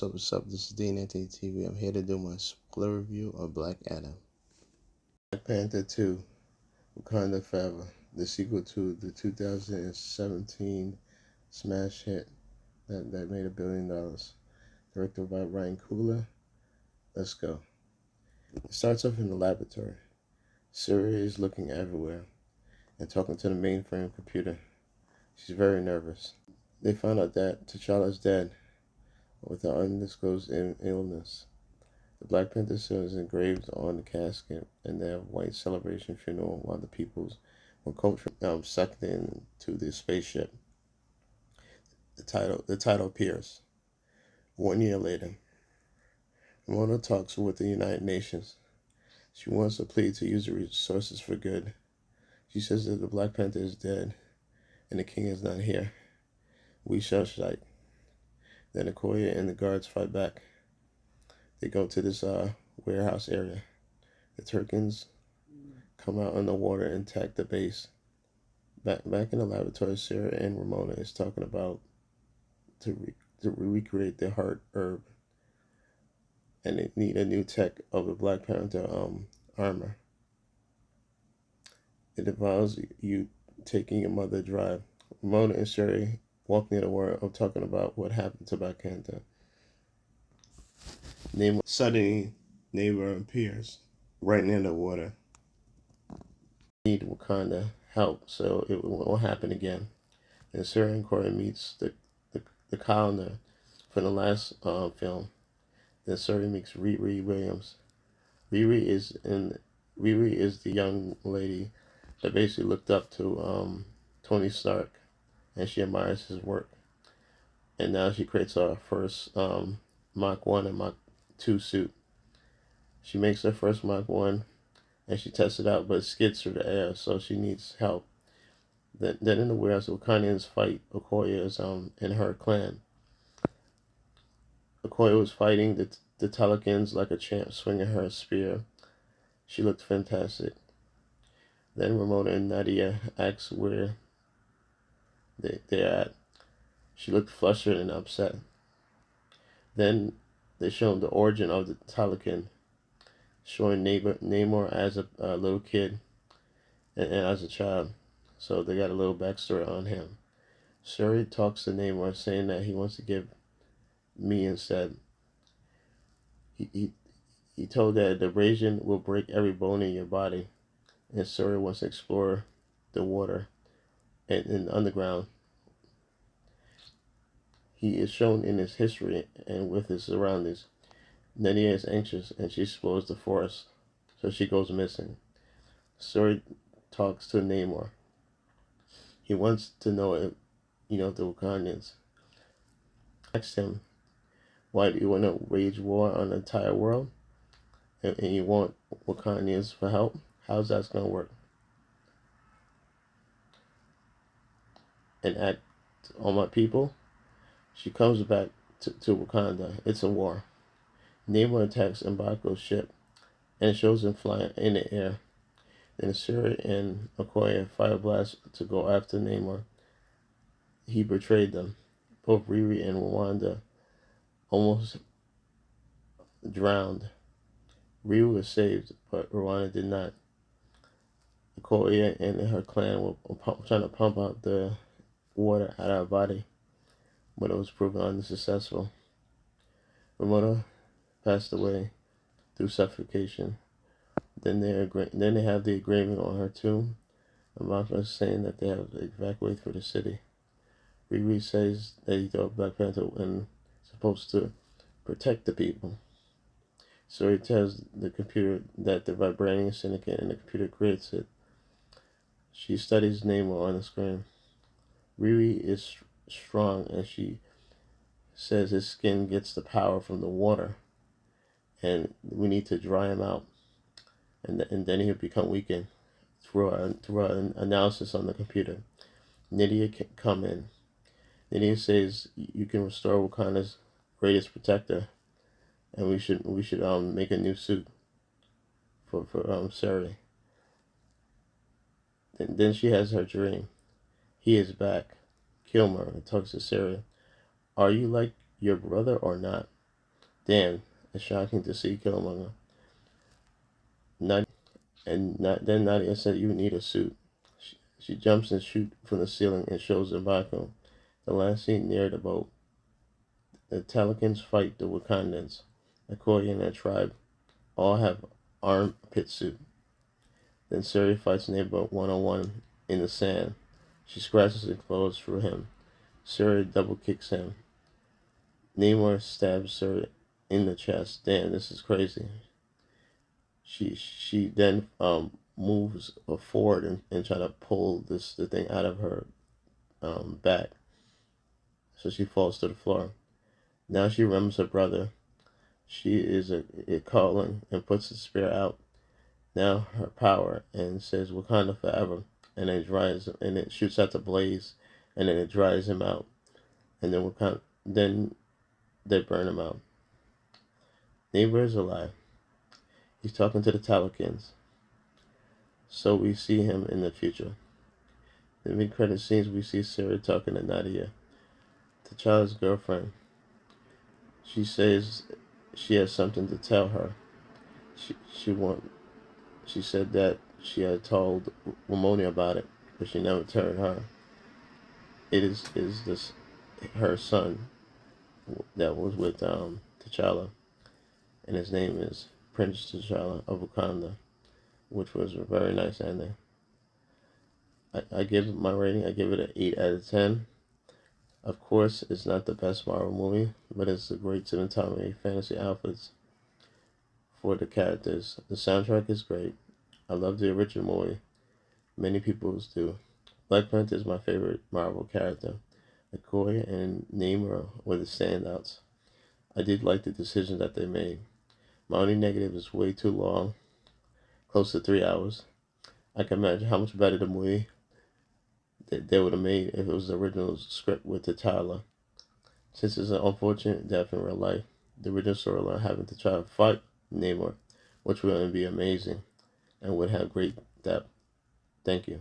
What's up? This is Dean Anthony TV. I'm here to do my spoiler review of Black Adam. Black Panther 2, Wakanda Forever, the sequel to the 2017 smash hit that made $1 billion. Directed by Coogler. Let's go. It starts off in the laboratory. Shuri is looking everywhere and talking to the mainframe computer. She's very nervous. They find out that T'Challa's dead with an undisclosed illness. The Black Panther seal is engraved on the casket, and they have a white celebration funeral while the peoples were sucked into the spaceship. The title appears. 1 year later, Ramona talks with the United Nations. She wants to plead to use the resources for good. She says that the Black Panther is dead, and the king is not here. We shall strike. Then Okoye and the guards fight back. They go to this warehouse area. The Turkins come out on the water and attack the base. Back in the laboratory, Sarah and Ramona is talking about to recreate the heart herb, and they need a new tech of the Black Panther armor. It involves you taking your mother drive. Ramona and Sherry walk near the water of talking about what happened to Black Panther. Suddenly, Namor appears right near the water. Need Wakanda help so it won't happen again. And Sarah and Corey meets the calendar from the last film. Then Sarah meets Riri Williams. Riri is the young lady that basically looked up to Tony Stark, and she admires his work. And now she creates her first Mach 1 and Mach 2 suit. She makes her first Mach 1, and she tests it out, but it skids through the air, so she needs help. Then in the warehouse, the Wakandians fight Okoye's and her clan. Okoye was fighting the Telecans like a champ, swinging her spear. She looked fantastic. Then Ramona and Nadia asked where they're at. She looked flustered and upset. Then they showed the origin of the Telecan, showing Namor as a little kid and as a child. So they got a little backstory on him. Shuri talks to Namor, saying that he wants to give me instead. He told that the abrasion will break every bone in your body, and Shuri wants to explore the water and the underground. He is shown in his history and with his surroundings. Nadia is anxious, and she explores the forest, so she goes missing. Shuri talks to Namor. He wants to know if, the Wakandians. Asks him, why do you want to wage war on the entire world? And you want Wakandians for help? How's that going to work? And act on my people? She comes back to Wakanda. It's a war. Namor attacks M'Baku's ship and shows him flying in the air. Then Shuri and Okoye fire blast to go after Namor. He betrayed them. Both Riri and Rwanda almost drowned. Riri was saved, but Rwanda did not. Okoye and her clan were trying to pump out the water out of her body, but it was proven unsuccessful. Ramona passed away through suffocation. Then they have the engraving on her tomb. M'Baku is saying that they have to evacuate for the city. Riri says that he thought Black Panther was supposed to protect the people. So he tells the computer that the vibranium syndicate, and the computer creates it. She studies Namor on the screen. Riri is strong, and she says his skin gets the power from the water, and we need to dry him out, and then he'll become weakened through an analysis on the computer. Nadia can come in. Nadia says you can restore Wakanda's greatest protector, and we should make a new suit for Shuri. Then she has her dream. He is back. Kilmer talks to Sarah. Are you like your brother or not? Damn, it's shocking to see Killmonger. Then Nadia said, "You need a suit." She jumps and shoots from the ceiling and shows M'Baku. The last scene near the boat. The Talikans fight the Wakandans. Okoye and her tribe all have armpit suit. Then Shuri fights neighbor one-on-one in the sand. She scratches and claws through him. Shuri double kicks him. Namor stabs Shuri in the chest. Damn, this is crazy. She then moves forward and try to pull the thing out of her back. So she falls to the floor. Now she remembers her brother. She is calling and puts the spear out. Now her power and says Wakanda forever, and it dries and it shoots out the blaze, and then it dries him out, and then they burn him out. Neighbor is alive. He's talking to the Talikans. So we see him in the future. In the mid-credit scenes, we see Shuri talking to Nadia, T'Challa's girlfriend. She says she has something to tell her. She said that she had told Ramona about it, but she never told her. It is this her son that was with T'Challa, and his name is Prince T'Challa of Wakanda, which was a very nice ending. I give my rating. I give it an 8 out of 10. Of course, it's not the best Marvel movie, but it's a great cinematography, fantasy outfits for the characters. The soundtrack is great. I love the original movie. Many people do. Black Panther is my favorite Marvel character. Okoye and Namor were the standouts. I did like the decision that they made. My only negative is way too long, close to 3 hours. I can imagine how much better the movie that they would have made if it was the original script with T'Challa. Since it's an unfortunate death in real life, the original storyline having to try to fight Namor, which would be amazing and would have great depth. Thank you.